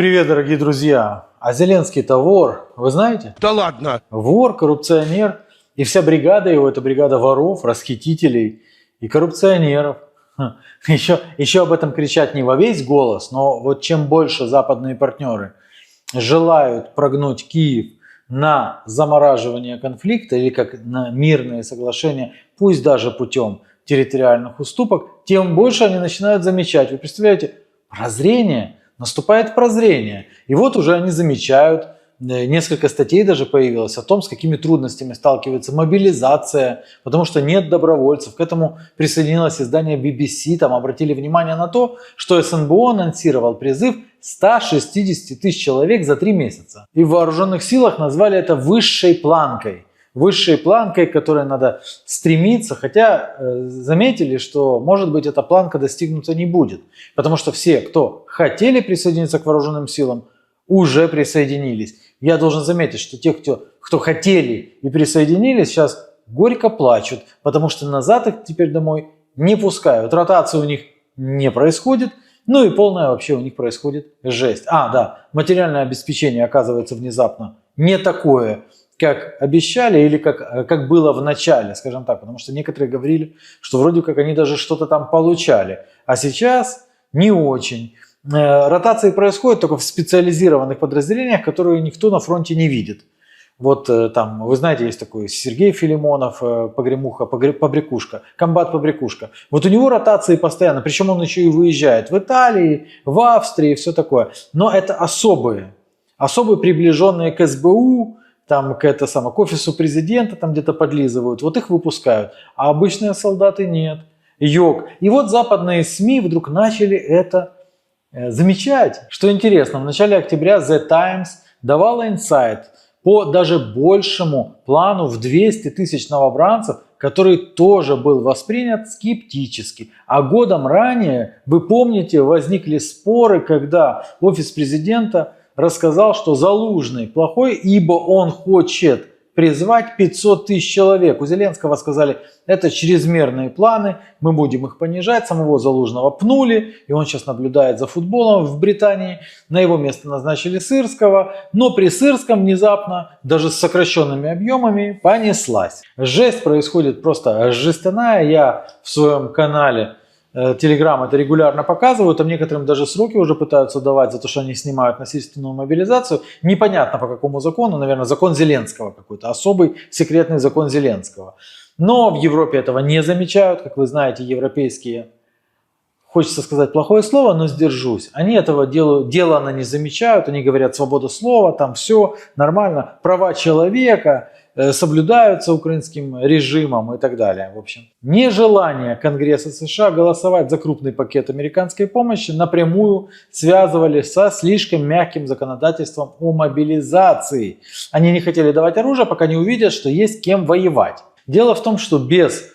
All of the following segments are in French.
Привет, дорогие друзья! А Зеленский-то вор, вы знаете? Да ладно! Вор, коррупционер. И вся бригада его, это бригада воров, расхитителей и коррупционеров. Еще об этом кричать не во весь голос, но вот чем больше западные партнеры желают прогнуть Киев на замораживание конфликта или как на мирные соглашения, пусть даже путем территориальных уступок, тем больше они начинают замечать. Вы представляете, прозрение, наступает прозрение. И вот уже они замечают, несколько статей даже появилось о том, с какими трудностями сталкивается мобилизация, потому что нет добровольцев. К этому присоединилось издание BBC, там обратили внимание на то, что СНБО анонсировал призыв 160 тысяч человек за 3 месяца. И в вооруженных силах назвали это высшей планкой. Высшей планкой, к которой надо стремиться, хотя заметили, что, может быть, эта планка достигнута не будет, потому что все, кто хотели присоединиться к вооруженным силам, уже присоединились. Я должен заметить, что те, кто хотели и присоединились, сейчас горько плачут, потому что назад их теперь домой не пускают. Ротация у них не происходит, ну и полная вообще у них происходит жесть. Да, материальное обеспечение оказывается внезапно не такое, как обещали или как было в начале, скажем так, потому что некоторые говорили, что вроде как они даже что-то там получали, а сейчас не очень. Ротации происходят только в специализированных подразделениях, которые никто на фронте не видит. Вот там, вы знаете, есть такой Сергей Филимонов, Погремуха, Побрякушка, комбат Побрякушка. Вот у него ротации постоянно, причем он еще и выезжает в Италии, в Австрии и все такое. Но это особые приближенные к СБУ, там к офису президента там где-то подлизывают, вот их выпускают, а обычные солдаты нет. Йог. И вот западные СМИ вдруг начали это замечать. Что интересно, в начале октября The Times давала инсайт по даже большему плану в 200 тысяч новобранцев, который тоже был воспринят скептически. А годом ранее, вы помните, возникли споры, когда офис президента рассказал, что Залужный плохой, ибо он хочет призвать 500 тысяч человек. У Зеленского сказали, это чрезмерные планы, мы будем их понижать. Самого Залужного пнули, и он сейчас наблюдает за футболом в Британии. На его место назначили Сырского, но при Сырском внезапно, даже с сокращенными объемами, понеслась. Жесть происходит просто жестяная. Я в своем канале Telegram это регулярно показывают, там некоторым даже сроки уже пытаются давать за то, что они снимают насильственную мобилизацию. Непонятно по какому закону, наверное, закон Зеленского какой-то, особый секретный закон Зеленского. Но в Европе этого не замечают, как вы знаете, европейские, хочется сказать плохое слово, но сдержусь. Они этого делано не замечают, они говорят свобода слова, там все нормально, права человека соблюдаются украинским режимом и так далее. В общем, нежелание Конгресса США голосовать за крупный пакет американской помощи напрямую связывали со слишком мягким законодательством о мобилизации. Они не хотели давать оружие, пока не увидят, что есть кем воевать. Дело в том, что без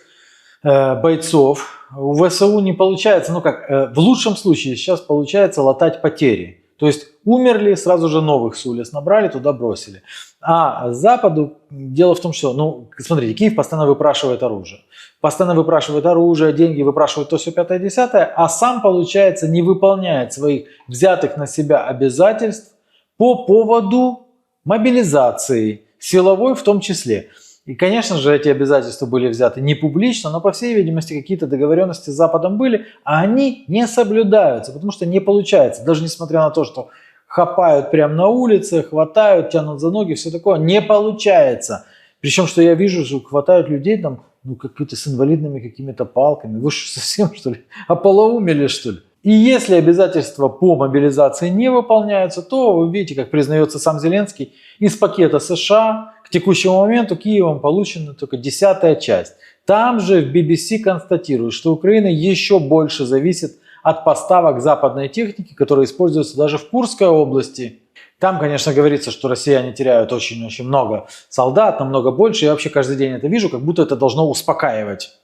бойцов у ВСУ не получается, в лучшем случае сейчас получается латать потери. То есть умерли, сразу же новых с улиц набрали, туда бросили. А Западу дело в том, что, смотрите, Киев постоянно выпрашивает оружие. Постоянно выпрашивает оружие, деньги, выпрашивает то, все, 5-10, а сам, получается, не выполняет своих взятых на себя обязательств по поводу мобилизации, силовой в том числе. И, конечно же, эти обязательства были взяты не публично, но, по всей видимости, какие-то договоренности с Западом были, а они не соблюдаются, потому что не получается. Даже несмотря на то, что хапают прямо на улице, хватают, тянут за ноги, все такое, не получается. Причем, что я вижу, что хватают людей там, какие-то с инвалидными какими-то палками. Вы что, совсем, что ли, ополоумели, что ли? И если обязательства по мобилизации не выполняются, то вы видите, как признается сам Зеленский, из пакета США к текущему моменту Киевом получена только 10-я часть. Там же в BBC констатируют, что Украина еще больше зависит от поставок западной техники, которая используется даже в Курской области. Там, конечно, говорится, что россияне теряют очень-очень много солдат, намного больше. Я вообще каждый день это вижу, как будто это должно успокаивать.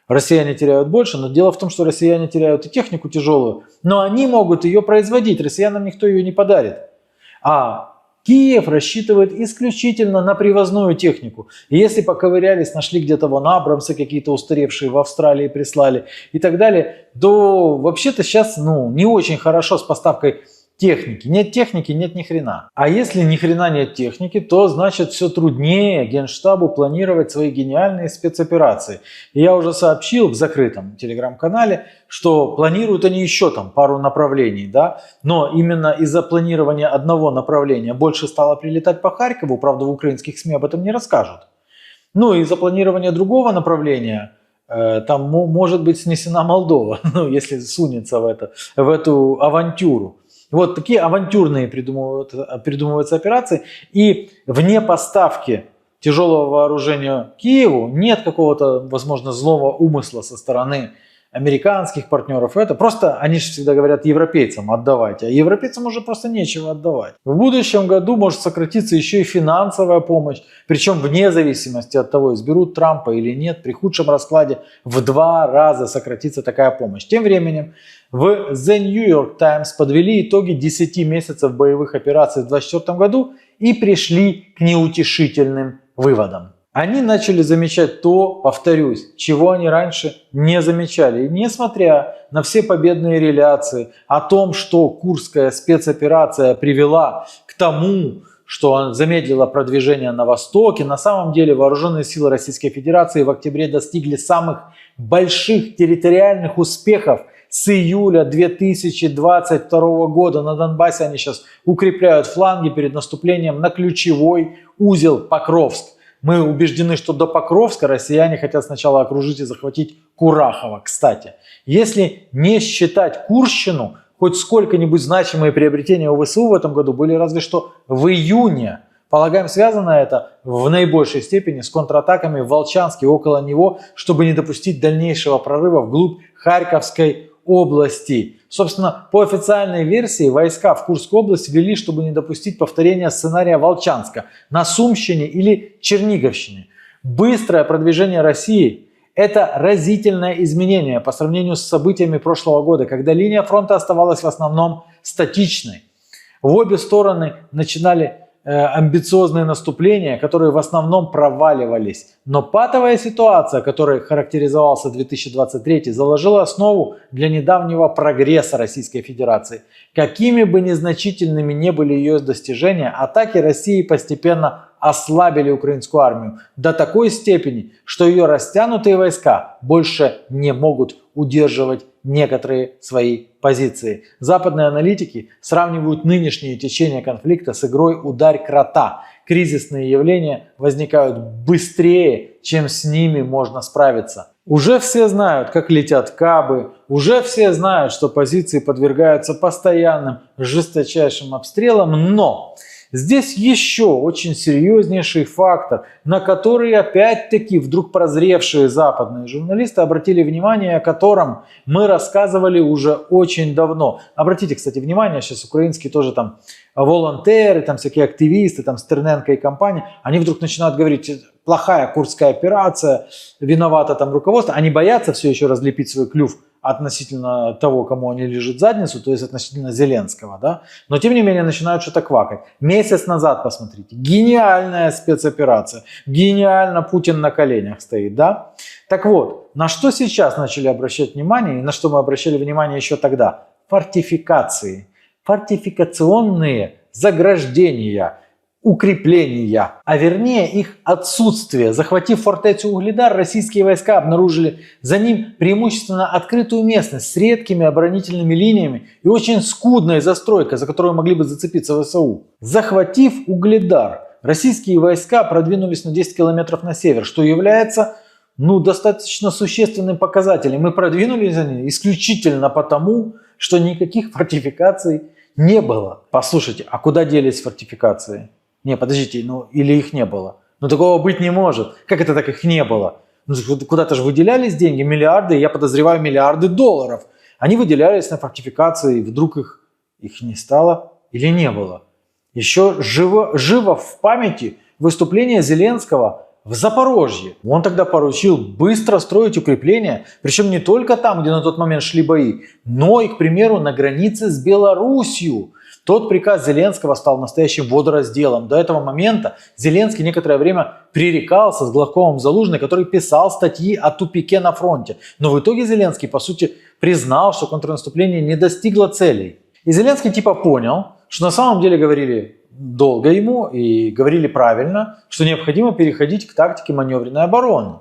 Россияне теряют больше, но дело в том, что россияне теряют и технику тяжелую, но они могут ее производить, россиянам никто ее не подарит. А Киев рассчитывает исключительно на привозную технику. И если поковырялись, нашли где-то Абрамсы какие-то устаревшие в Австралии прислали и так далее, то вообще-то сейчас не очень хорошо с поставкой техники. Нет техники, нет ни хрена. А если ни хрена нет техники, то значит все труднее Генштабу планировать свои гениальные спецоперации. И я уже сообщил в закрытом телеграм-канале, что планируют они еще там пару направлений, да, но именно из-за планирования одного направления больше стало прилетать по Харькову, правда в украинских СМИ об этом не расскажут. Ну и из-за планирования другого направления там может быть снесена Молдова, ну, если сунется в эту авантюру. Вот такие авантюрные придумываются операции. И вне поставки тяжелого вооружения Киеву нет какого-то, возможно, злого умысла со стороны американских партнеров. Это просто, они же всегда говорят европейцам отдавайте, а европейцам уже просто нечего отдавать. В будущем году может сократиться еще и финансовая помощь, причем вне зависимости от того, изберут Трампа или нет, при худшем раскладе в 2 раза сократится такая помощь. Тем временем в The New York Times подвели итоги 10 месяцев боевых операций в 2024 году и пришли к неутешительным выводам. Они начали замечать то, повторюсь, чего они раньше не замечали. И несмотря на все победные реляции о том, что Курская спецоперация привела к тому, что замедлила продвижение на востоке, на самом деле вооруженные силы Российской Федерации в октябре достигли самых больших территориальных успехов с июля 2022 года. На Донбассе они сейчас укрепляют фланги перед наступлением на ключевой узел Покровск. Мы убеждены, что до Покровска россияне хотят сначала окружить и захватить Курахово. Кстати, если не считать Курщину, хоть сколько-нибудь значимые приобретения у ВСУ в этом году были разве что в июне. Полагаем, связано это в наибольшей степени с контратаками в Волчанске и около него, чтобы не допустить дальнейшего прорыва вглубь Харьковской области. Собственно, по официальной версии войска в Курскую область ввели, чтобы не допустить повторения сценария Волчанска на Сумщине или Черниговщине. Быстрое продвижение России – это разительное изменение по сравнению с событиями прошлого года, когда линия фронта оставалась в основном статичной. В обе стороны начинали амбициозные наступления, которые в основном проваливались. Но патовая ситуация, которой характеризовался 2023, заложила основу для недавнего прогресса Российской Федерации. Какими бы незначительными ни были ее достижения, атаки России постепенно ослабили украинскую армию до такой степени, что ее растянутые войска больше не могут удерживать некоторые свои позиции. Западные аналитики сравнивают нынешнее течение конфликта с игрой «Ударь крота». Кризисные явления возникают быстрее, чем с ними можно справиться. Уже все знают, как летят кабы, уже все знают, что позиции подвергаются постоянным жесточайшим обстрелам, но здесь еще очень серьезнейший фактор, на который опять-таки вдруг прозревшие западные журналисты обратили внимание, о котором мы рассказывали уже очень давно. Обратите, кстати, внимание, сейчас украинские тоже там волонтеры, там всякие активисты, там Стерненко и компания, они вдруг начинают говорить, плохая Курская операция, виновата там руководство. Они боятся все еще разлепить свой клюв относительно того, кому они лижут задницу, то есть относительно Зеленского, да? Но тем не менее начинают что-то квакать. Месяц назад, посмотрите, гениальная спецоперация, гениально Путин на коленях стоит, да? Так вот, на что сейчас начали обращать внимание и на что мы обращали внимание еще тогда? Фортификации, фортификационные заграждения, укрепления, а вернее их отсутствие. Захватив фортецу Угледар, российские войска обнаружили за ним преимущественно открытую местность с редкими оборонительными линиями и очень скудной застройкой, за которую могли бы зацепиться ВСУ. Захватив Угледар, российские войска продвинулись на 10 километров на север, что является достаточно существенным показателем. Мы продвинулись за ним исключительно потому, что никаких фортификаций не было. Послушайте, а куда делись фортификации? Не, подождите, или их не было? Такого быть не может. Как это так их не было? Куда-то же выделялись деньги, миллиарды, я подозреваю, миллиарды долларов. Они выделялись на фортификации, и вдруг их не стало или не было. Еще живо в памяти выступление Зеленского в Запорожье. Он тогда поручил быстро строить укрепления, причем не только там, где на тот момент шли бои, но и, к примеру, на границе с Белоруссией. Тот приказ Зеленского стал настоящим водоразделом. До этого момента Зеленский некоторое время пререкался с главкомом Залужный, который писал статьи о тупике на фронте. Но в итоге Зеленский, по сути, признал, что контрнаступление не достигло целей. И Зеленский типа понял, что на самом деле говорили долго ему и говорили правильно, что необходимо переходить к тактике маневренной обороны.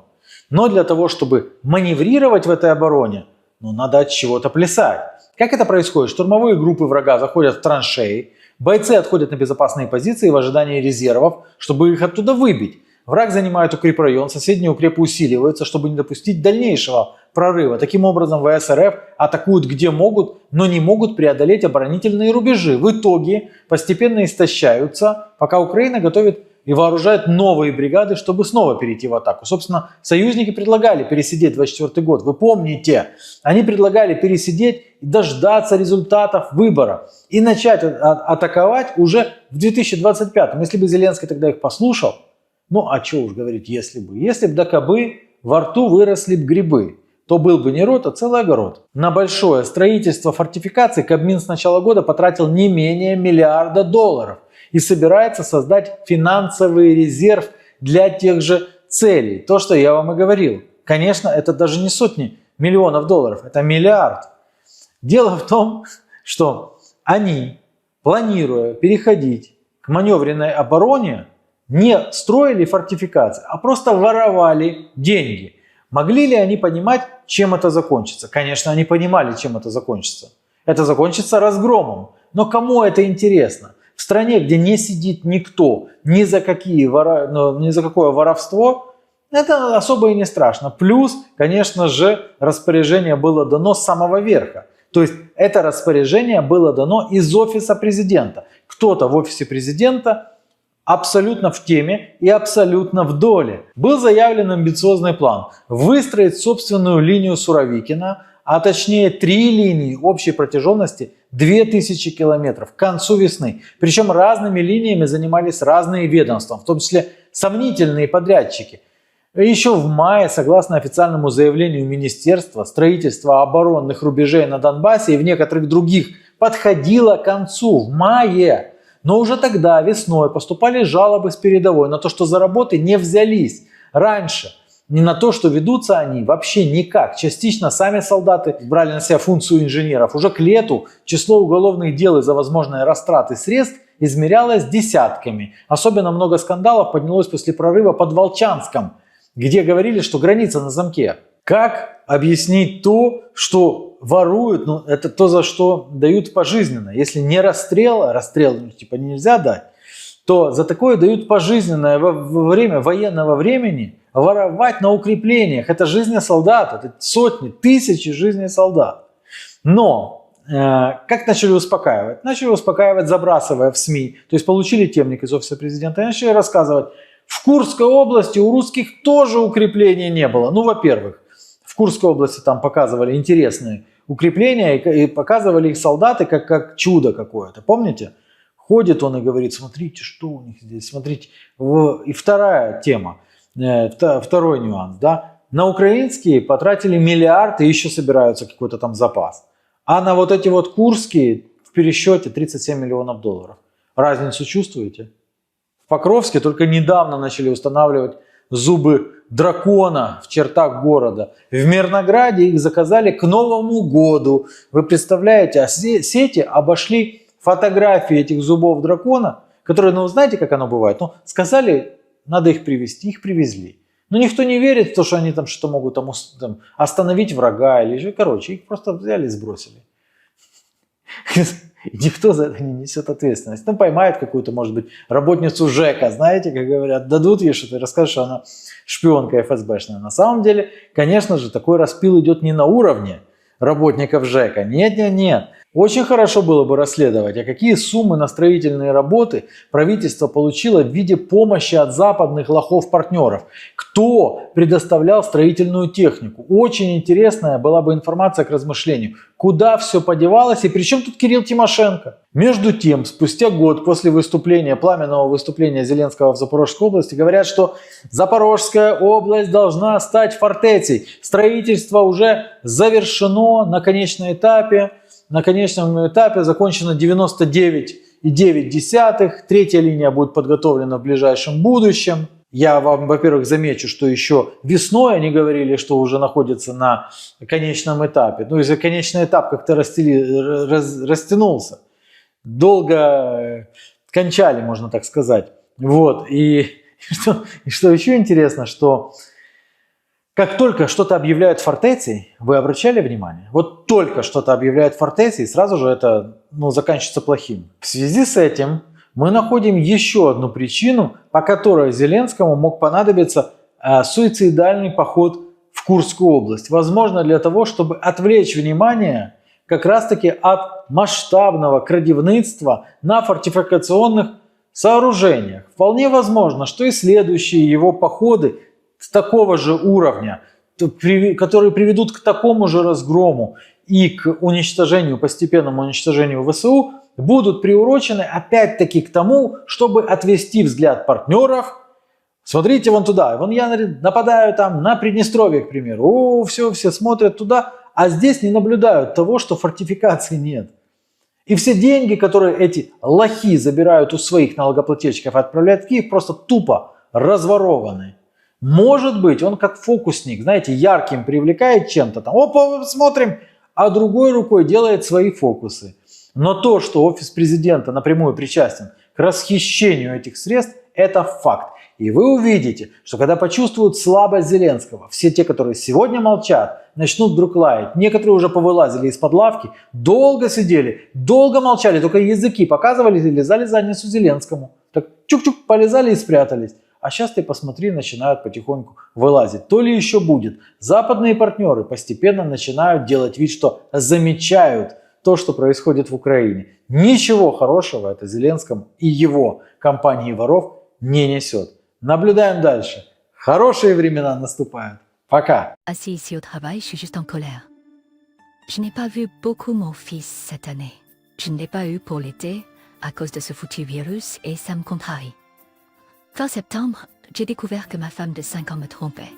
Но для того, чтобы маневрировать в этой обороне, надо от чего-то плясать. Как это происходит? Штурмовые группы врага заходят в траншеи, бойцы отходят на безопасные позиции в ожидании резервов, чтобы их оттуда выбить. Враг занимает укрепрайон, соседние укрепы усиливаются, чтобы не допустить дальнейшего прорыва. Таким образом, ВС РФ атакуют где могут, но не могут преодолеть оборонительные рубежи. В итоге постепенно истощаются, пока Украина готовит и вооружает новые бригады, чтобы снова перейти в атаку. Собственно, союзники предлагали пересидеть 24 год. Вы помните, они предлагали пересидеть и дождаться результатов выбора и начать атаковать уже в 2025. Если бы Зеленский тогда их послушал, а что уж говорить, если бы. Если бы да кабы во рту выросли бы грибы, то был бы не рот, а целый огород. На большое строительство фортификаций Кабмин с начала года потратил не менее $1 миллиарда и собирается создать финансовый резерв для тех же целей. То, что я вам и говорил. Конечно, это даже не сотни миллионов долларов, это $1 миллиард. Дело в том, что они, планируя переходить к маневренной обороне, не строили фортификации, а просто воровали деньги. Могли ли они понимать, чем это закончится? Конечно, они понимали, чем это закончится. Это закончится разгромом. Но кому это интересно? В стране, где не сидит никто, ни за какое воровство, это особо и не страшно. Плюс, конечно же, распоряжение было дано с самого верха. То есть это распоряжение было дано из офиса президента. Кто-то в офисе президента абсолютно в теме и абсолютно в доле. Был заявлен амбициозный план выстроить собственную линию Суровикина, а точнее 3 линии общей протяженности 2000 километров к концу весны. Причем разными линиями занимались разные ведомства, в том числе сомнительные подрядчики. Еще в мае, согласно официальному заявлению министерства, строительство оборонных рубежей на Донбассе и в некоторых других подходило к концу в мае. Но уже тогда, весной, поступали жалобы с передовой на то, что за работы не взялись раньше. Не на то, что ведутся они вообще никак. Частично сами солдаты брали на себя функцию инженеров. Уже к лету число уголовных дел из-за возможной растраты средств измерялось десятками. Особенно много скандалов поднялось после прорыва под Волчанском, где говорили, что граница на замке. Как объяснить то, что воруют, это то, за что дают пожизненно. Если не расстрел нельзя дать, то за такое дают пожизненное во время военного времени воровать на укреплениях. Это жизни солдат, это сотни, тысячи жизней солдат. Но как начали успокаивать? Начали успокаивать, забрасывая в СМИ. То есть получили темник из офиса президента и начали рассказывать, в Курской области у русских тоже укреплений не было. Во-первых, в Курской области там показывали интересные укрепления и показывали их солдаты как чудо какое-то. Помните? Ходит он и говорит, смотрите, что у них здесь, смотрите. И вторая тема, второй нюанс. Да? На украинские потратили $1 миллиард и еще собираются какой-то там запас. А на вот эти вот курские в пересчете $37 миллионов. Разницу чувствуете? В Покровске только недавно начали устанавливать зубы дракона в чертах города. В Мирнограде их заказали к Новому году. Вы представляете, а сети обошли фотографии этих зубов дракона, которые, знаете, как оно бывает? Сказали, надо их привезти, их привезли. Но никто не верит в то, что они там что-то могут там остановить врага или же, их просто взяли и сбросили. И никто за это не несет ответственность. Поймают какую-то, может быть, работницу ЖЭКа, знаете, как говорят, дадут ей что-то и расскажут, что она шпионка ФСБшная. На самом деле, конечно же, такой распил идет не на уровне работников ЖЭКа. Нет. Очень хорошо было бы расследовать, а какие суммы на строительные работы правительство получило в виде помощи от западных лохов-партнеров. Кто предоставлял строительную технику? Очень интересная была бы информация к размышлению. Куда все подевалось и при чем тут Кирилл Тимошенко? Между тем, спустя год после пламенного выступления Зеленского в Запорожской области, говорят, что Запорожская область должна стать фортецей. Строительство уже завершено на конечном этапе. На конечном этапе закончено 99,9. Третья линия будет подготовлена в ближайшем будущем. Я вам, во-первых, замечу, что еще весной они говорили, что уже находятся на конечном этапе. Ну, если конечный этап как-то растянулся, долго кончали, можно так сказать. Вот. И что еще интересно, что как только что-то объявляют фортецей, вы обращали внимание? Вот только что-то объявляют фортецей, сразу же это заканчивается плохим. В связи с этим мы находим еще одну причину, по которой Зеленскому мог понадобиться суицидальный поход в Курскую область. Возможно, для того, чтобы отвлечь внимание как раз-таки от масштабного крадевництва на фортификационных сооружениях. Вполне возможно, что и следующие его походы с такого же уровня, которые приведут к такому же разгрому и к уничтожению, постепенному уничтожению ВСУ, будут приурочены опять-таки к тому, чтобы отвести взгляд партнеров. Смотрите вон туда, вон я нападаю там на Приднестровье, к примеру. Все смотрят туда, а здесь не наблюдают того, что фортификаций нет. И все деньги, которые эти лохи забирают у своих налогоплательщиков и отправляют в Киев, просто тупо разворованы. Может быть, он как фокусник, знаете, ярким привлекает чем-то, там, опа, смотрим, а другой рукой делает свои фокусы. Но то, что офис президента напрямую причастен к расхищению этих средств, это факт. И вы увидите, что когда почувствуют слабость Зеленского, все те, которые сегодня молчат, начнут вдруг лаять. Некоторые уже повылазили из-под лавки, долго сидели, долго молчали, только языки показывали и лизали задницу Зеленскому. Так чук-чук полезали и спрятались. А сейчас ты посмотри, начинают потихоньку вылазить. То ли еще будет. Западные партнеры постепенно начинают делать вид, что замечают то, что происходит в Украине. Ничего хорошего это Зеленскому и его компании воров не несет. Наблюдаем дальше. Хорошие времена наступают. Пока. Assis ici au travail, je suis juste en colère. Je n'ai pas vu beaucoup mon fils cette année. Je ne l'ai pas eu pour l'été à cause de ce foutu virus et ça me contrarie. Fin septembre, j'ai découvert que ma femme de 5 ans me trompait.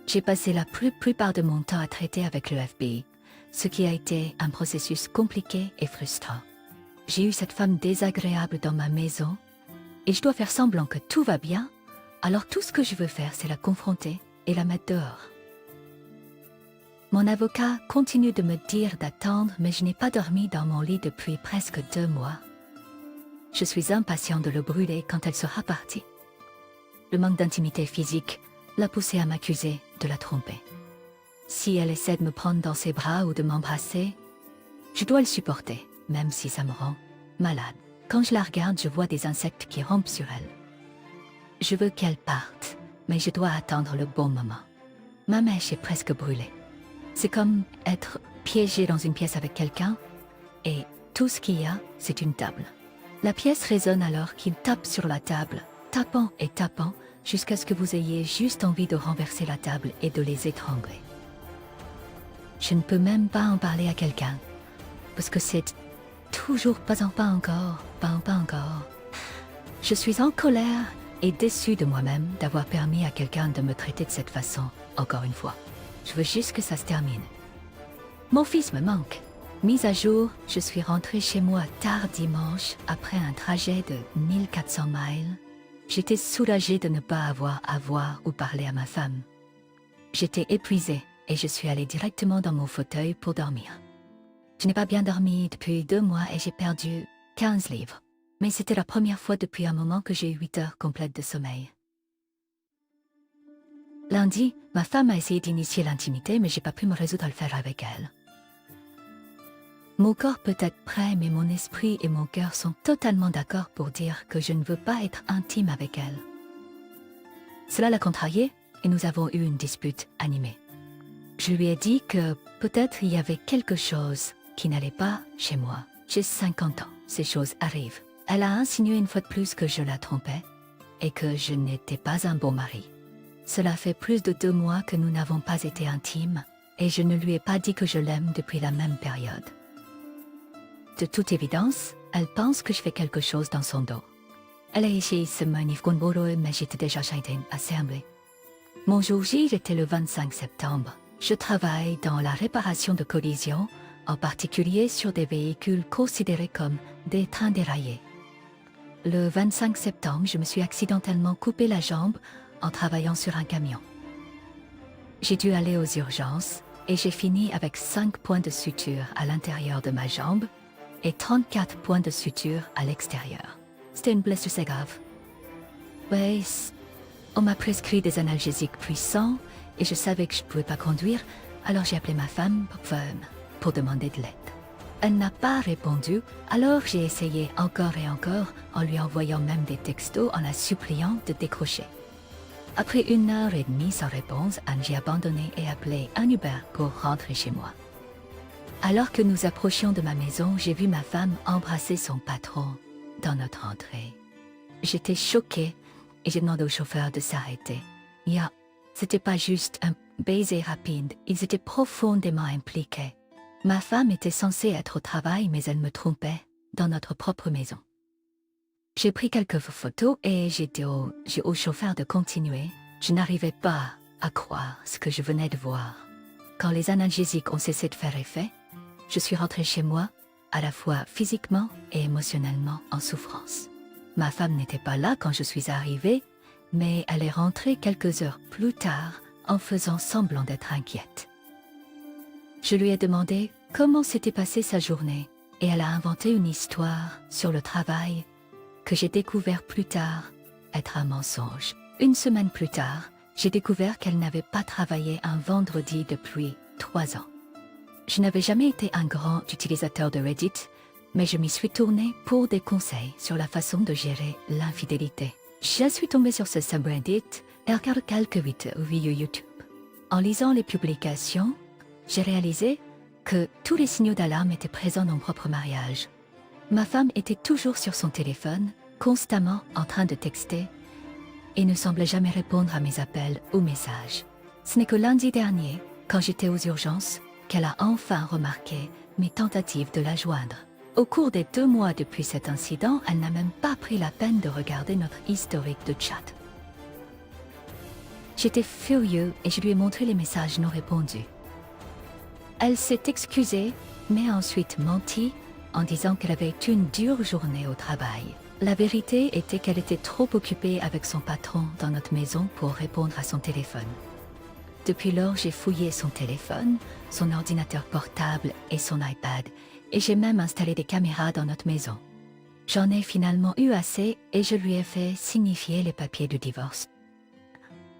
J'ai passé la plupart de mon temps à traiter avec le FBI, ce qui a été un processus compliqué et frustrant. J'ai eu cette femme désagréable dans ma maison et je dois faire semblant que tout va bien, alors tout ce que je veux faire, c'est la confronter et la mettre dehors. Mon avocat continue de me dire d'attendre, mais je n'ai pas dormi dans mon lit depuis presque 2 mois. Je suis impatient de le brûler quand elle sera partie. Le manque d'intimité physique l'a poussée à m'accuser de la tromper. Si elle essaie de me prendre dans ses bras ou de m'embrasser, je dois le supporter, même si ça me rend malade. Quand je la regarde, je vois des insectes qui rampent sur elle. Je veux qu'elle parte, mais je dois attendre le bon moment. Ma mèche est presque brûlée. C'est comme être piégé dans une pièce avec quelqu'un, et tout ce qu'il y a, c'est une table. La pièce résonne alors qu'il tape sur la table, tapant et tapant, jusqu'à ce que vous ayez juste envie de renverser la table et de les étrangler. Je ne peux même pas en parler à quelqu'un, parce que c'est toujours pas encore. Je suis en colère et déçue de moi-même d'avoir permis à quelqu'un de me traiter de cette façon, encore une fois. Je veux juste que ça se termine. Mon fils me manque. Mise à jour, je suis rentrée chez moi tard dimanche après un trajet de 1400 miles. J'étais soulagée de ne pas avoir à voir ou parler à ma femme. J'étais épuisée et je suis allée directement dans mon fauteuil pour dormir. Je n'ai pas bien dormi depuis 2 mois et j'ai perdu 15 livres. Mais c'était la première fois depuis un moment que j'ai eu 8 heures complètes de sommeil. Lundi, ma femme a essayé d'initier l'intimité, mais j'ai pas pu me résoudre à le faire avec elle. Mon corps peut être prêt, mais mon esprit et mon cœur sont totalement d'accord pour dire que je ne veux pas être intime avec elle. Cela l'a contrariée et nous avons eu une dispute animée. Je lui ai dit que peut-être il y avait quelque chose qui n'allait pas chez moi. J'ai 50 ans, ces choses arrivent. Elle a insinué une fois de plus que je la trompais et que je n'étais pas un bon mari. Cela fait plus de 2 mois que nous n'avons pas été intimes et je ne lui ai pas dit que je l'aime depuis la même période. De toute évidence, elle pense que je fais quelque chose dans son dos. Elle a essayé ce manif mais j'étais déjà assemblée. Mon jour J était le 25 septembre. Je travaille dans la réparation de collisions, en particulier sur des véhicules considérés comme des trains déraillés. Le 25 septembre, je me suis accidentellement coupé la jambe en travaillant sur un camion. J'ai dû aller aux urgences et j'ai fini avec 5 points de suture à l'intérieur de ma jambe et 34 points de suture à l'extérieur. C'était une blessure assez grave. Ouais, on m'a prescrit des analgésiques puissants et je savais que je ne pouvais pas conduire, alors j'ai appelé ma femme pour demander de l'aide. Elle n'a pas répondu, alors j'ai essayé encore et encore en lui envoyant même des textos en la suppliant de décrocher. Après 1 heure et demie sans réponse, j'ai abandonné et appelé un Uber pour rentrer chez moi. Alors que nous approchions de ma maison, j'ai vu ma femme embrasser son patron dans notre entrée. J'étais choquée et j'ai demandé au chauffeur de s'arrêter. C'était pas juste un baiser rapide, ils étaient profondément impliqués. Ma femme était censée être au travail, mais elle me trompait dans notre propre maison. J'ai pris quelques photos et j'ai dit au chauffeur de continuer. Je n'arrivais pas à croire ce que je venais de voir. Quand les analgésiques ont cessé de faire effet, je suis rentrée chez moi, à la fois physiquement et émotionnellement en souffrance. Ma femme n'était pas là quand je suis arrivée, mais elle est rentrée quelques heures plus tard en faisant semblant d'être inquiète. Je lui ai demandé comment s'était passée sa journée et elle a inventé une histoire sur le travail que j'ai découvert plus tard être un mensonge. 1 semaine plus tard, j'ai découvert qu'elle n'avait pas travaillé un vendredi depuis 3 ans. Je n'avais jamais été un grand utilisateur de Reddit, mais je m'y suis tournée pour des conseils sur la façon de gérer l'infidélité. Je suis tombée sur ce subreddit et regardé quelques vidéos YouTube. En lisant les publications, j'ai réalisé que tous les signaux d'alarme étaient présents dans mon propre mariage. Ma femme était toujours sur son téléphone, constamment en train de texter, et ne semblait jamais répondre à mes appels ou messages. Ce n'est que lundi dernier, quand j'étais aux urgences, qu'elle a enfin remarqué mes tentatives de la joindre. Au cours des 2 mois depuis cet incident, elle n'a même pas pris la peine de regarder notre historique de chat. J'étais furieux et je lui ai montré les messages non répondus. Elle s'est excusée, mais a ensuite menti en disant qu'elle avait eu une dure journée au travail. La vérité était qu'elle était trop occupée avec son patron dans notre maison pour répondre à son téléphone. Depuis lors, j'ai fouillé son téléphone, son ordinateur portable et son iPad, et j'ai même installé des caméras dans notre maison. J'en ai finalement eu assez et je lui ai fait signifier les papiers de divorce.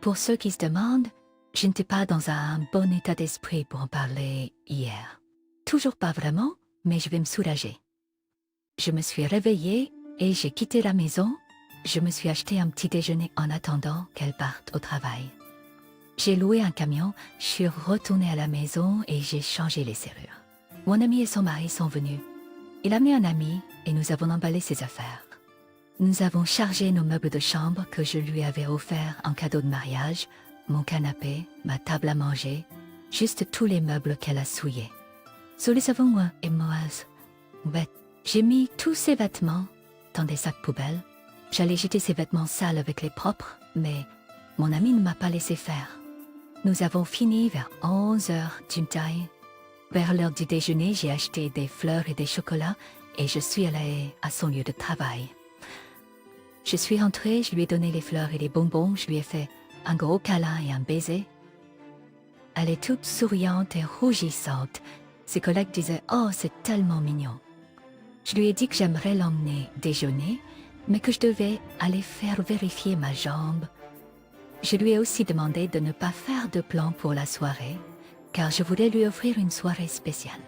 Pour ceux qui se demandent, je n'étais pas dans un bon état d'esprit pour en parler hier. Toujours pas vraiment, mais je vais me soulager. Je me suis réveillée et j'ai quitté la maison. Je me suis acheté un petit déjeuner en attendant qu'elle parte au travail. J'ai loué un camion, je suis retournée à la maison et j'ai changé les serrures. Mon ami et son mari sont venus. Il a amené un ami et nous avons emballé ses affaires. Nous avons chargé nos meubles de chambre que je lui avais offerts en cadeau de mariage, mon canapé, ma table à manger, juste tous les meubles qu'elle a souillés. Nous les avons j'ai mis tous ses vêtements dans des sacs poubelles. J'allais jeter ses vêtements sales avec les propres, mais mon ami ne m'a pas laissé faire. Nous avons fini vers 11h du taille. Vers l'heure du déjeuner, j'ai acheté des fleurs et des chocolats et je suis allée à son lieu de travail. Je suis rentrée, je lui ai donné les fleurs et les bonbons, je lui ai fait un gros câlin et un baiser. Elle est toute souriante et rougissante. Ses collègues disaient « Oh, c'est tellement mignon ». Je lui ai dit que j'aimerais l'emmener déjeuner, mais que je devais aller faire vérifier ma jambe. Je lui ai aussi demandé de ne pas faire de plan pour la soirée, car je voulais lui offrir une soirée spéciale.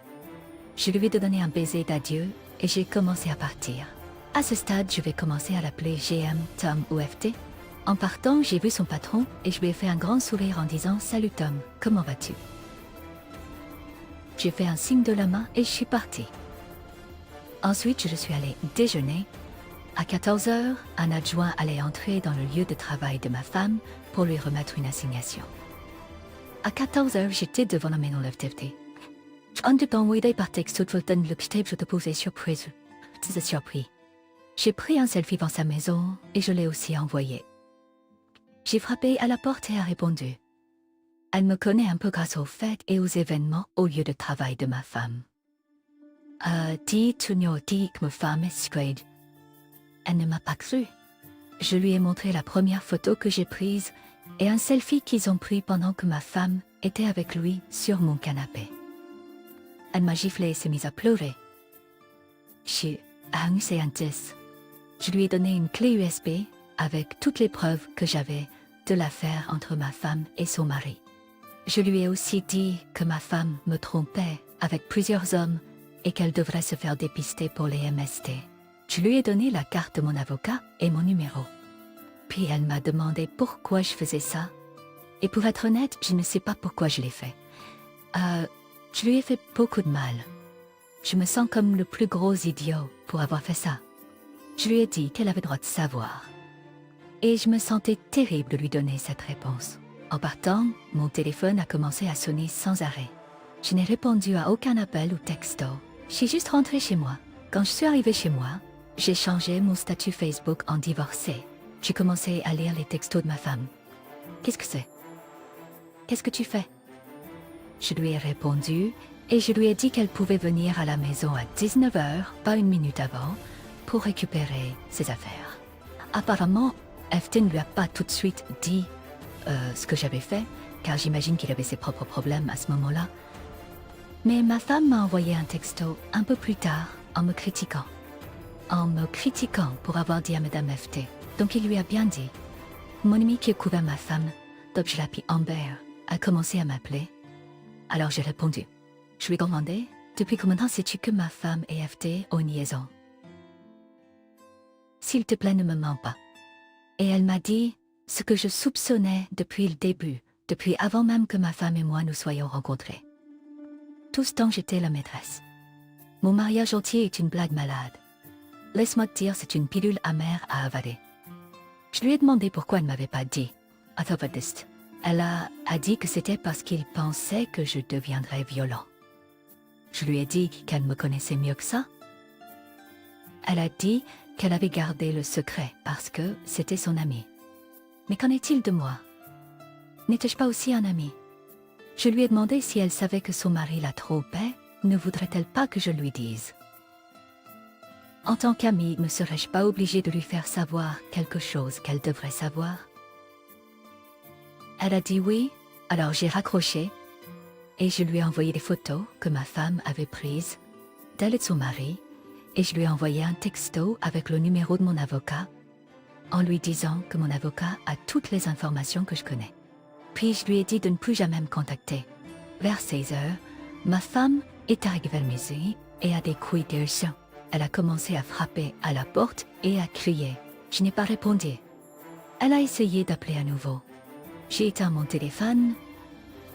Je lui ai donné un baiser d'adieu et j'ai commencé à partir. À ce stade, je vais commencer à l'appeler GM Tom ou FT. En partant, j'ai vu son patron et je lui ai fait un grand sourire en disant « Salut Tom, comment vas-tu ?» J'ai fait un signe de la main et je suis partie. Ensuite, je suis allée déjeuner. À 14h, un adjoint allait entrer dans le lieu de travail de ma femme pour lui remettre une assignation. À 14h, j'étais devant la maison de FT. Par texto je te posais surprise. C'est surpris. J'ai pris un selfie dans sa maison et je l'ai aussi envoyé. J'ai frappé à la porte et a répondu. Elle me connaît un peu grâce aux fêtes et aux événements au lieu de travail de ma femme. Dit ma femme est Elle ne m'a pas cru. Je lui ai montré la première photo que j'ai prise et un selfie qu'ils ont pris pendant que ma femme était avec lui sur mon canapé. Elle m'a giflé et s'est mise à pleurer. Je lui ai donné une clé USB avec toutes les preuves que j'avais de l'affaire entre ma femme et son mari. Je lui ai aussi dit que ma femme me trompait avec plusieurs hommes et qu'elle devrait se faire dépister pour les MST. Je lui ai donné la carte de mon avocat et mon numéro. Puis elle m'a demandé pourquoi je faisais ça. Et pour être honnête, je ne sais pas pourquoi je l'ai fait. Je lui ai fait beaucoup de mal. Je me sens comme le plus gros idiot pour avoir fait ça. Je lui ai dit qu'elle avait le droit de savoir. Et je me sentais terrible de lui donner cette réponse. En partant, mon téléphone a commencé à sonner sans arrêt. Je n'ai répondu à aucun appel ou texto. Je suis juste rentrée chez moi. Quand je suis arrivée chez moi, j'ai changé mon statut Facebook en divorcée. J'ai commencé à lire les textos de ma femme. Qu'est-ce que c'est? Qu'est-ce que tu fais? Je lui ai répondu et je lui ai dit qu'elle pouvait venir à la maison à 19h, pas une minute avant, pour récupérer ses affaires. Apparemment, Eftin ne lui a pas tout de suite dit ce que j'avais fait, car j'imagine qu'il avait ses propres problèmes à ce moment-là. Mais ma femme m'a envoyé un texto un peu plus tard en me critiquant. Pour avoir dit à Madame FT. Donc il lui a bien dit. Mon ami qui a couvert ma femme, donc je l'appelle Amber, a commencé à m'appeler. Alors j'ai répondu. Je lui ai demandé, depuis combien de temps sais-tu que ma femme et FT ont une liaison? S'il te plaît, ne me mens pas. Et elle m'a dit ce que je soupçonnais depuis le début, depuis avant même que ma femme et moi nous soyons rencontrés. Tout ce temps, j'étais la maîtresse. Mon mariage entier est une blague malade. Laisse-moi te dire, c'est une pilule amère à avaler. Je lui ai demandé pourquoi elle ne m'avait pas dit. Elle a dit que c'était parce qu'il pensait que je deviendrais violent. Je lui ai dit qu'elle me connaissait mieux que ça. Elle a dit qu'elle avait gardé le secret parce que c'était son ami. Mais qu'en est-il de moi? N'étais-je pas aussi un ami? Je lui ai demandé si elle savait que son mari la trompait, ne voudrait-elle pas que je lui dise? En tant qu'amie, ne serais-je pas obligée de lui faire savoir quelque chose qu'elle devrait savoir? Elle a dit oui, alors j'ai raccroché et je lui ai envoyé des photos que ma femme avait prises d'elle et de son mari et je lui ai envoyé un texto avec le numéro de mon avocat en lui disant que mon avocat a toutes les informations que je connais. Puis je lui ai dit de ne plus jamais me contacter. Vers 16h, ma femme est arrivée vers mes yeux et a des couilles de sang. Elle a commencé à frapper à la porte et à crier. Je n'ai pas répondu. Elle a essayé d'appeler à nouveau. J'ai éteint mon téléphone,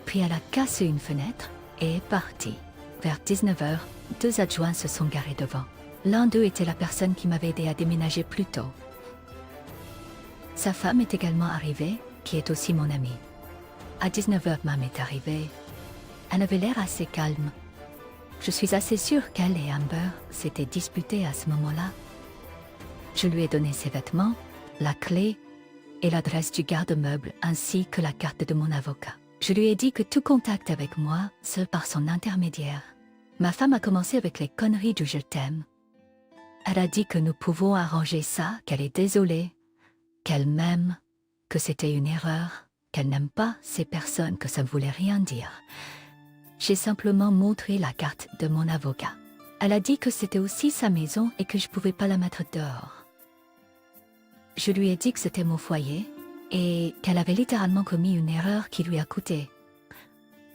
puis elle a cassé une fenêtre et est partie. Vers 19h, 2 adjoints se sont garés devant. L'un d'eux était la personne qui m'avait aidé à déménager plus tôt. Sa femme est également arrivée, qui est aussi mon amie. À 19h, Mam est arrivée. Elle avait l'air assez calme. Je suis assez sûre qu'elle et Amber s'étaient disputées à ce moment-là. Je lui ai donné ses vêtements, la clé et l'adresse du garde-meuble ainsi que la carte de mon avocat. Je lui ai dit que tout contact avec moi, c'est par son intermédiaire. Ma femme a commencé avec les conneries du « je t'aime ». Elle a dit que nous pouvons arranger ça, qu'elle est désolée, qu'elle m'aime, que c'était une erreur, qu'elle n'aime pas ces personnes, que ça ne voulait rien dire. J'ai simplement montré la carte de mon avocat. Elle a dit que c'était aussi sa maison et que je ne pouvais pas la mettre dehors. Je lui ai dit que c'était mon foyer et qu'elle avait littéralement commis une erreur qui lui a coûté.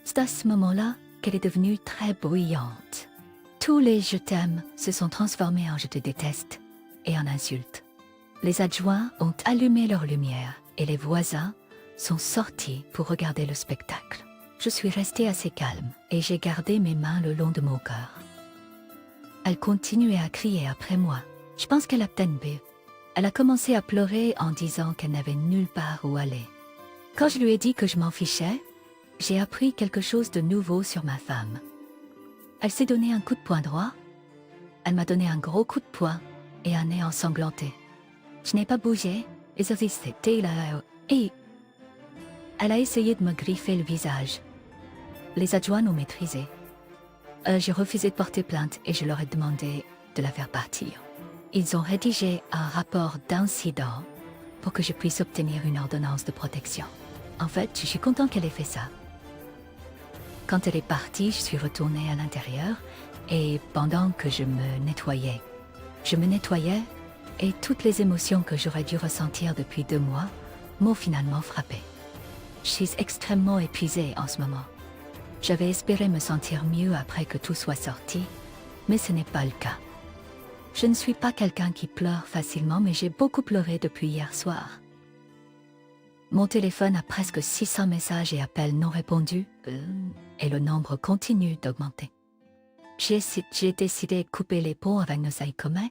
C'est à ce moment-là qu'elle est devenue très bruyante. Tous les « je t'aime » se sont transformés en « je te déteste » et en insultes. Les adjoints ont allumé leur lumière et les voisins sont sortis pour regarder le spectacle. Je suis restée assez calme et j'ai gardé mes mains le long de mon cœur. Elle continuait à crier après moi. Je pense qu'elle a peut-être bu. Elle a commencé à pleurer en disant qu'elle n'avait nulle part où aller. Quand je lui ai dit que je m'en fichais, j'ai appris quelque chose de nouveau sur ma femme. Elle s'est donné un coup de poing droit. Elle m'a donné un gros coup de poing et un nez ensanglanté. Je n'ai pas bougé et c'était là. Et elle a essayé de me griffer le visage. Les adjoints l'ont maîtrisé. J'ai refusé de porter plainte et je leur ai demandé de la faire partir. ils ont rédigé un rapport d'incident pour que je puisse obtenir une ordonnance de protection. En fait, je suis contente qu'elle ait fait ça. Quand elle est partie, je suis retournée à l'intérieur et pendant que je me nettoyais et toutes les émotions que j'aurais dû ressentir depuis 2 mois m'ont finalement frappée. Je suis extrêmement épuisée en ce moment. J'avais espéré me sentir mieux après que tout soit sorti, mais ce n'est pas le cas. Je ne suis pas quelqu'un qui pleure facilement, mais j'ai beaucoup pleuré depuis hier soir. Mon téléphone a presque 600 messages et appels non répondus, et le nombre continue d'augmenter. J'ai décidé de couper les ponts avec nos amis communs.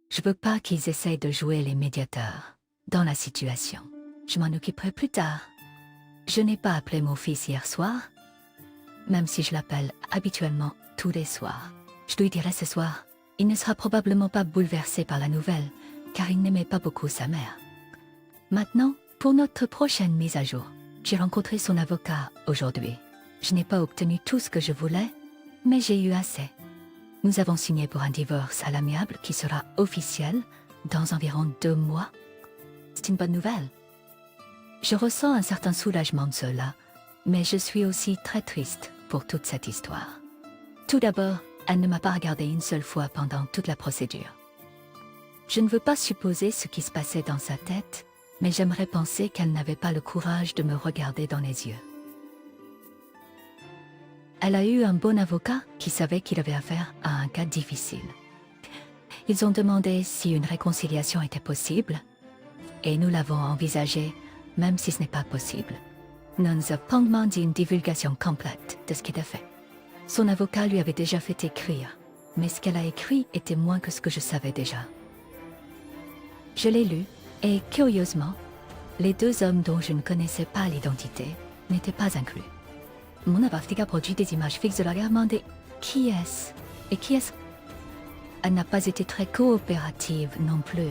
Je veux pas qu'ils essayent de jouer les médiateurs dans la situation. Je m'en occuperai plus tard. Je n'ai pas appelé mon fils hier soir, même si je l'appelle habituellement tous les soirs. Je lui dirai ce soir. Il ne sera probablement pas bouleversé par la nouvelle, car il n'aimait pas beaucoup sa mère. Maintenant, pour notre prochaine mise à jour, j'ai rencontré son avocat aujourd'hui. Je n'ai pas obtenu tout ce que je voulais, mais j'ai eu assez. Nous avons signé pour un divorce à l'amiable qui sera officiel dans environ 2 mois. C'est une bonne nouvelle. Je ressens un certain soulagement de cela, mais je suis aussi très triste pour toute cette histoire. Tout d'abord, elle ne m'a pas regardé une seule fois pendant toute la procédure. Je ne veux pas supposer ce qui se passait dans sa tête, mais j'aimerais penser qu'elle n'avait pas le courage de me regarder dans les yeux. Elle a eu un bon avocat qui savait qu'il avait affaire à un cas difficile. Ils ont demandé si une réconciliation était possible, et nous l'avons envisagé, même si ce n'est pas possible. Nous nous avons pas demandé une divulgation complète de ce qu'il a fait. Son avocat lui avait déjà fait écrire, mais ce qu'elle a écrit était moins que ce que je savais déjà. Je l'ai lu, et curieusement, les 2 hommes dont je ne connaissais pas l'identité n'étaient pas inclus. Mon avocat a produit des images fixes de la guerre demandé qui est-ce et qui est-ce. Elle n'a pas été très coopérative non plus.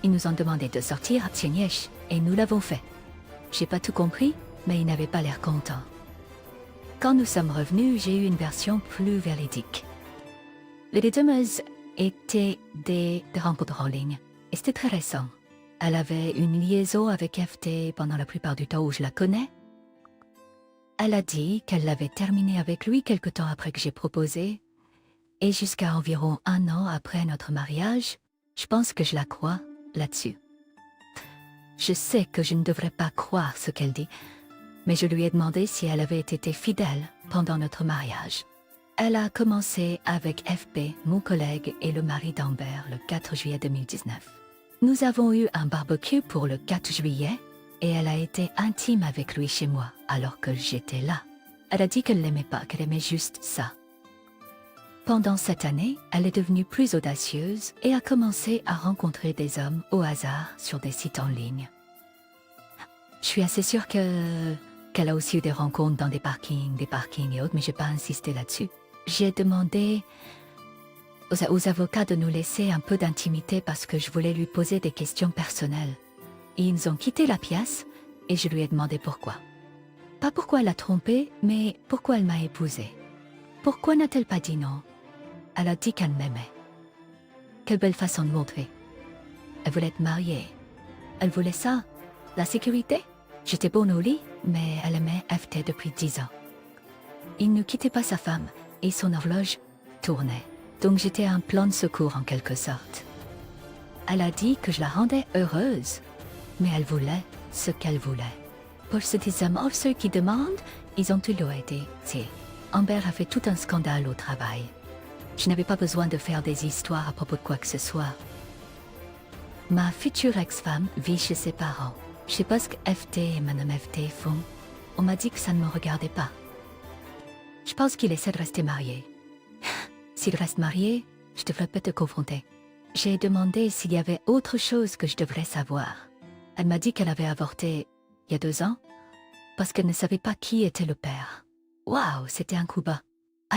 Ils nous ont demandé de sortir à Tsienyesh, et nous l'avons fait. J'ai pas tout compris, mais ils n'avaient pas l'air contents. Quand nous sommes revenus, j'ai eu une version plus véridique. Les demeures étaient des rencontres en ligne, et c'était très récent. Elle avait une liaison avec FT pendant la plupart du temps où je la connais. Elle a dit qu'elle l'avait terminé avec lui quelque temps après que j'ai proposé, et jusqu'à environ 1 an après notre mariage, je pense que je la crois là-dessus. Je sais que je ne devrais pas croire ce qu'elle dit, mais je lui ai demandé si elle avait été fidèle pendant notre mariage. Elle a commencé avec FP, mon collègue et le mari d'Amber, le 4 juillet 2019. Nous avons eu un barbecue pour le 4 juillet et elle a été intime avec lui chez moi alors que j'étais là. Elle a dit qu'elle l'aimait pas, qu'elle aimait juste ça. Pendant cette année, elle est devenue plus audacieuse et a commencé à rencontrer des hommes au hasard sur des sites en ligne. Je suis assez sûre qu'elle a aussi eu des rencontres dans des parkings et autres, mais j'ai pas insisté là-dessus. J'ai demandé aux avocats de nous laisser un peu d'intimité parce que je voulais lui poser des questions personnelles. Et ils ont quitté la pièce et je lui ai demandé pourquoi. Pas pourquoi elle a trompé, mais pourquoi elle m'a épousée. Pourquoi n'a-t-elle pas dit non? Elle a dit qu'elle m'aimait. Quelle belle façon de montrer. Elle voulait être mariée. Elle voulait ça. La sécurité. J'étais bonne au lit, mais elle aimait FT depuis 10 ans. Il ne quittait pas sa femme et son horloge tournait. Donc j'étais un plan de secours en quelque sorte. Elle a dit que je la rendais heureuse, mais elle voulait ce qu'elle voulait. Pour ces hommes, ceux qui demandent, ils ont toujours été. Amber a fait tout un scandale au travail. Je n'avais pas besoin de faire des histoires à propos de quoi que ce soit. Ma future ex-femme vit chez ses parents. Je sais pas ce que FT et Madame FT font. On m'a dit que ça ne me regardait pas. Je pense qu'il essaie de rester marié. S'il reste marié, je devrais peut-être te confronter. J'ai demandé s'il y avait autre chose que je devrais savoir. Elle m'a dit qu'elle avait avorté il y a 2 ans parce qu'elle ne savait pas qui était le père. Waouh, c'était un coup bas.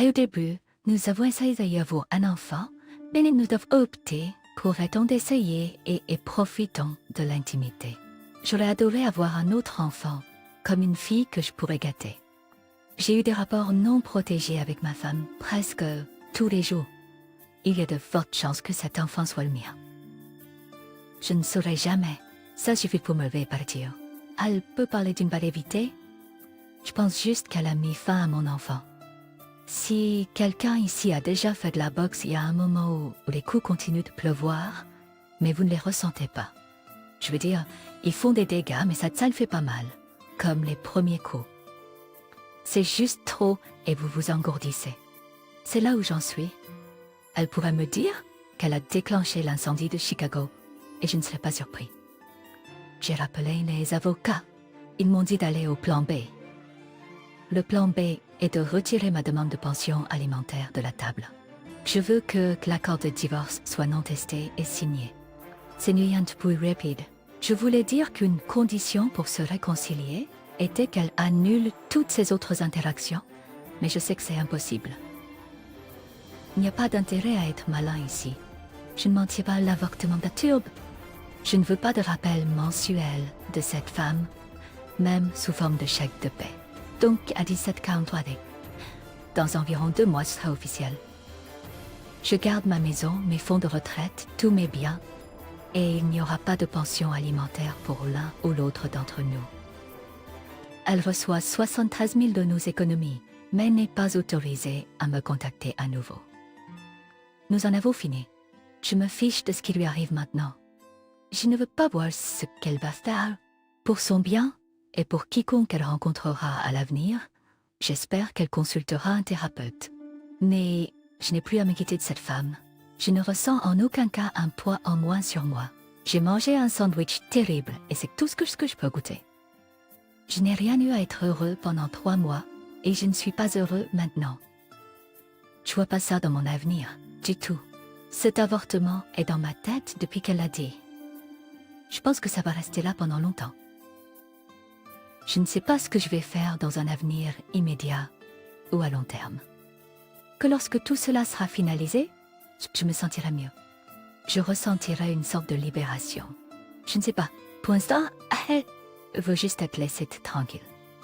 Au début, nous avons essayé d'avoir un enfant, mais nous avons opté pour attendre d'essayer et profitons de l'intimité. J'aurais adoré avoir un autre enfant, comme une fille que je pourrais gâter. J'ai eu des rapports non protégés avec ma femme presque tous les jours. Il y a de fortes chances que cet enfant soit le mien. Je ne saurais jamais. Ça suffit pour me lever et partir. Elle peut parler d'une balle évitée? Je pense juste qu'elle a mis fin à mon enfant. Si quelqu'un ici a déjà fait de la boxe, il y a un moment où les coups continuent de pleuvoir, mais vous ne les ressentez pas. Je veux dire, ils font des dégâts, mais ça le fait pas mal, comme les premiers coups. C'est juste trop et vous vous engourdissez. C'est là où j'en suis. Elle pourrait me dire qu'elle a déclenché l'incendie de Chicago, et je ne serais pas surpris. J'ai rappelé les avocats. Ils m'ont dit d'aller au plan B. Le plan B est de retirer ma demande de pension alimentaire de la table. Je veux que l'accord de divorce soit non testé et signé. C'est rien de plus rapide. Je voulais dire qu'une condition pour se réconcilier était qu'elle annule toutes ses autres interactions, mais je sais que c'est impossible. Il n'y a pas d'intérêt à être malin ici. Je ne mentirai pas l'avortement de Turbe. Je ne veux pas de rappel mensuel de cette femme, même sous forme de chèque de paie. Donc à 17,43 dans environ 2 mois, ce sera officiel. Je garde ma maison, mes fonds de retraite, tous mes biens, et il n'y aura pas de pension alimentaire pour l'un ou l'autre d'entre nous. Elle reçoit 73 000 de nos économies, mais n'est pas autorisée à me contacter à nouveau. Nous en avons fini. Je me fiche de ce qui lui arrive maintenant. Je ne veux pas voir ce qu'elle va faire. Pour son bien et pour quiconque elle rencontrera à l'avenir, j'espère qu'elle consultera un thérapeute. Mais je n'ai plus à m'inquiéter de cette femme. Je ne ressens en aucun cas un poids en moins sur moi. J'ai mangé un sandwich terrible et c'est tout ce que je peux goûter. Je n'ai rien eu à être heureux pendant 3 mois et je ne suis pas heureux maintenant. Je vois pas ça dans mon avenir, du tout. Cet avortement est dans ma tête depuis qu'elle l'a dit. Je pense que ça va rester là pendant longtemps. Je ne sais pas ce que je vais faire dans un avenir immédiat ou à long terme. Que lorsque tout cela sera finalisé, je me sentirai mieux. Je ressentirai une sorte de libération. Je ne sais pas. Pour l'instant, elle veut juste être laissée tranquille.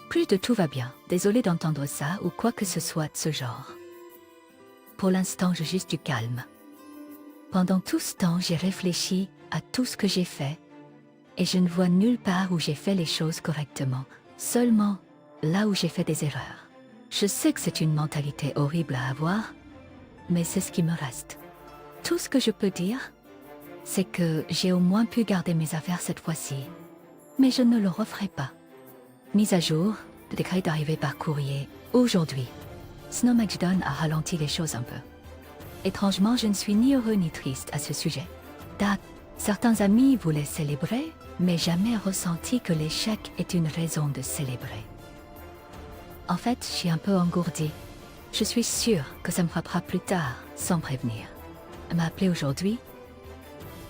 Plus de tout va bien. Désolée d'entendre ça ou quoi que ce soit de ce genre. Pour l'instant, j'ai juste du calme. Pendant tout ce temps, j'ai réfléchi à tout ce que j'ai fait et je ne vois nulle part où j'ai fait les choses correctement, seulement là où j'ai fait des erreurs. Je sais que c'est une mentalité horrible à avoir, mais c'est ce qui me reste. Tout ce que je peux dire, c'est que j'ai au moins pu garder mes affaires cette fois-ci, mais je ne le referai pas. Mise à jour, le décret est arrivé par courrier aujourd'hui. Snowmageddon a ralenti les choses un peu. Étrangement, je ne suis ni heureux ni triste à ce sujet. Certains amis voulaient célébrer, mais jamais ressenti que l'échec est une raison de célébrer. En fait, je suis un peu engourdie. Je suis sûre que ça me frappera plus tard, sans prévenir. Elle m'a appelé aujourd'hui.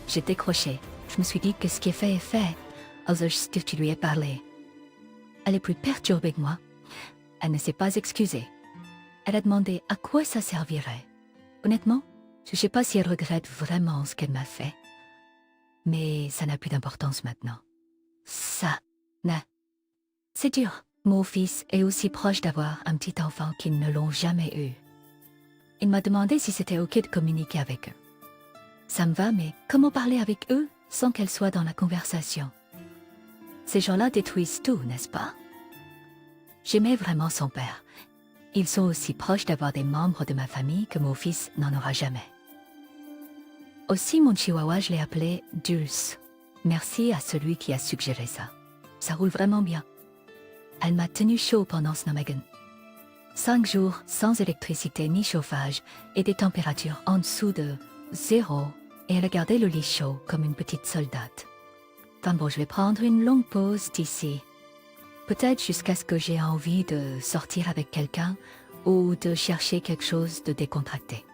J'ai décroché. Je me suis dit que ce qui est fait, alors juste que tu lui aies parlé. Elle est plus perturbée que moi. Elle ne s'est pas excusée. Elle a demandé à quoi ça servirait. Honnêtement, je ne sais pas si elle regrette vraiment ce qu'elle m'a fait. Mais ça n'a plus d'importance maintenant. Ça, non. C'est dur. Mon fils est aussi proche d'avoir un petit enfant qu'ils ne l'ont jamais eu. Il m'a demandé si c'était ok de communiquer avec eux. Ça me va, mais comment parler avec eux sans qu'elle soit dans la conversation? Ces gens-là détruisent tout, n'est-ce pas? J'aimais vraiment son père. Ils sont aussi proches d'avoir des membres de ma famille que mon fils n'en aura jamais. Aussi, mon chihuahua, je l'ai appelé Dulce. Merci à celui qui a suggéré ça. Ça roule vraiment bien. Elle m'a tenu chaud pendant Snowmageddon. 5 jours sans électricité ni chauffage et des températures en dessous de 0, et elle a gardé le lit chaud comme une petite soldate. Enfin bon, je vais prendre une longue pause d'ici. Peut-être jusqu'à ce que j'ai envie de sortir avec quelqu'un ou de chercher quelque chose de décontracté.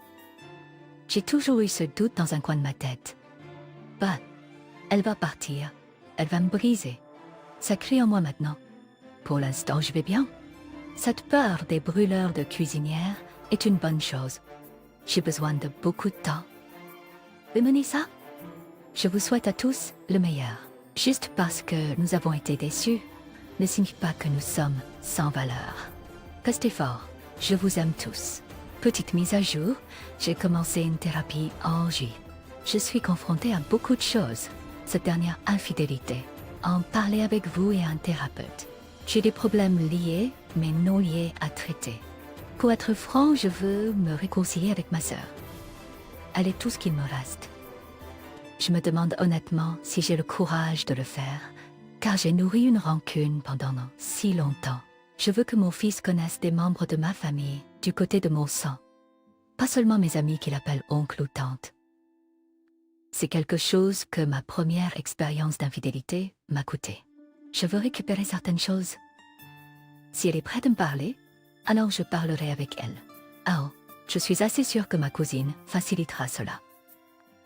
J'ai toujours eu ce doute dans un coin de ma tête. Bah, elle va partir. Elle va me briser. Ça crie en moi maintenant. Pour l'instant, je vais bien. Cette peur des brûleurs de cuisinière est une bonne chose. J'ai besoin de beaucoup de temps. Vous menez ça? Je vous souhaite à tous le meilleur. Juste parce que nous avons été déçus ne signifie pas que nous sommes sans valeur. Restez forts. Je vous aime tous. Petite mise à jour, j'ai commencé une thérapie en juillet. Je suis confrontée à beaucoup de choses. cette dernière infidélité, en parler avec vous et un thérapeute. J'ai des problèmes liés, mais non liés à traiter. Pour être franc, je veux me réconcilier avec ma sœur. Elle est tout ce qu'il me reste. Je me demande honnêtement si j'ai le courage de le faire, car j'ai nourri une rancune pendant si longtemps. Je veux que mon fils connaisse des membres de ma famille, du côté de mon sang. Pas seulement mes amis qui l'appellent oncle ou tante. C'est quelque chose que ma première expérience d'infidélité m'a coûté. Je veux récupérer certaines choses. Si elle est prête à me parler, alors je parlerai avec elle. Oh, je suis assez sûre que ma cousine facilitera cela.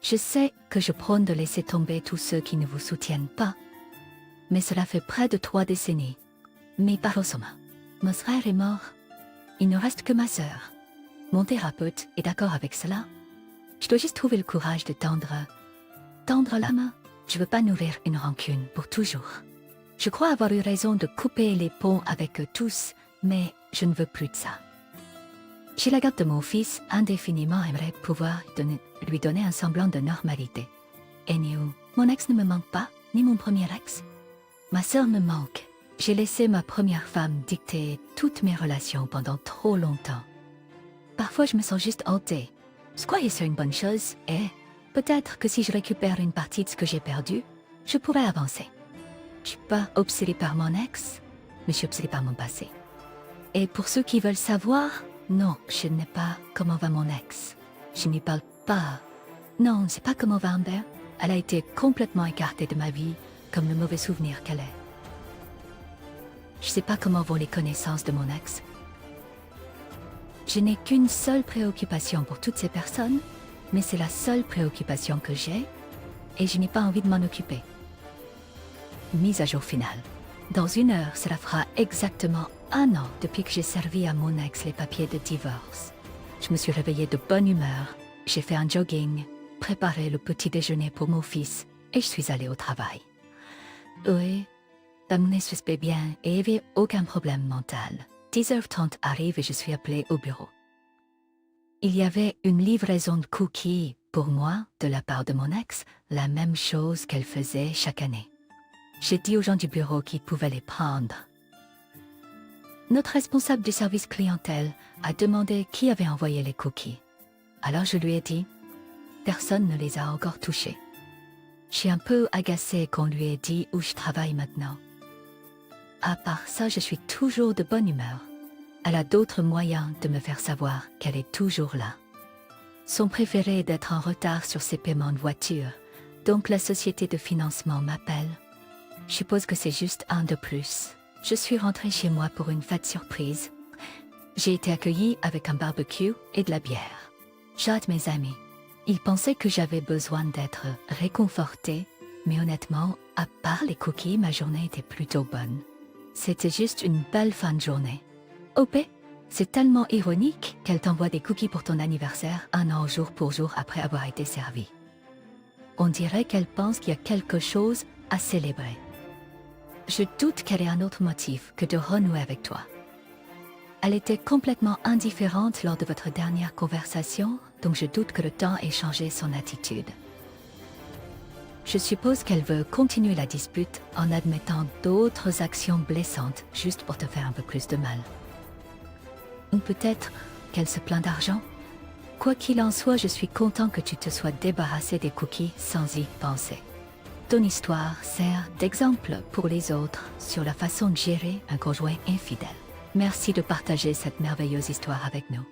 Je sais que je prône de laisser tomber tous ceux qui ne vous soutiennent pas, mais cela fait près de 3 décennies. Mes parents sont morts. Mon frère est mort. Il ne reste que ma sœur. Mon thérapeute est d'accord avec cela. Je dois juste trouver le courage de tendre la main. Je veux pas nourrir une rancune pour toujours. Je crois avoir eu raison de couper les ponts avec eux tous, mais je ne veux plus de ça. J'ai la garde de mon fils, indéfiniment aimerais pouvoir lui donner un semblant de normalité. Et où mon ex ne me manque pas, ni mon premier ex. Ma sœur me manque. J'ai laissé ma première femme dicter toutes mes relations pendant trop longtemps. Parfois, je me sens juste hantée. Je croyais c'est une bonne chose, et peut-être que si je récupère une partie de ce que j'ai perdu, je pourrais avancer. Je suis pas obsédée par mon ex, mais je suis obsédée par mon passé. Et pour ceux qui veulent savoir, non, je ne sais pas comment va mon ex. Je n'y parle pas. Non, je ne sais pas comment va Amber. Elle a été complètement écartée de ma vie, comme le mauvais souvenir qu'elle est. Je ne sais pas comment vont les connaissances de mon ex. Je n'ai qu'une seule préoccupation pour toutes ces personnes, mais c'est la seule préoccupation que j'ai, et je n'ai pas envie de m'en occuper. Mise à jour finale. Dans 1 heure, cela fera exactement 1 an depuis que j'ai servi à mon ex les papiers de divorce. Je me suis réveillée de bonne humeur, j'ai fait un jogging, préparé le petit déjeuner pour mon fils, et je suis allée au travail. Oui, mon se paie bien et il n'y avait aucun problème mental. 10h30 arrive et je suis appelée au bureau. Il y avait une livraison de cookies pour moi de la part de mon ex, la même chose qu'elle faisait chaque année. J'ai dit aux gens du bureau qu'ils pouvaient les prendre. Notre responsable du service clientèle a demandé qui avait envoyé les cookies. Alors je lui ai dit, personne ne les a encore touchés. Je suis un peu agacée qu'on lui ait dit où je travaille maintenant. À part ça, je suis toujours de bonne humeur. Elle a d'autres moyens de me faire savoir qu'elle est toujours là. Son préféré est d'être en retard sur ses paiements de voiture, donc la société de financement m'appelle. Je suppose que c'est juste un de plus. Je suis rentrée chez moi pour une fête surprise. J'ai été accueillie avec un barbecue et de la bière. J'ai hâte mes amis. Ils pensaient que j'avais besoin d'être réconfortée, mais honnêtement, à part les cookies, ma journée était plutôt bonne. C'était juste une belle fin de journée. OP, c'est tellement ironique qu'elle t'envoie des cookies pour ton anniversaire 1 an jour pour jour après avoir été servie. On dirait qu'elle pense qu'il y a quelque chose à célébrer. Je doute qu'elle ait un autre motif que de renouer avec toi. Elle était complètement indifférente lors de votre dernière conversation, donc je doute que le temps ait changé son attitude. Je suppose qu'elle veut continuer la dispute en admettant d'autres actions blessantes juste pour te faire un peu plus de mal. Ou peut-être qu'elle se plaint d'argent. Quoi qu'il en soit, je suis content que tu te sois débarrassé des cookies sans y penser. Ton histoire sert d'exemple pour les autres sur la façon de gérer un conjoint infidèle. Merci de partager cette merveilleuse histoire avec nous.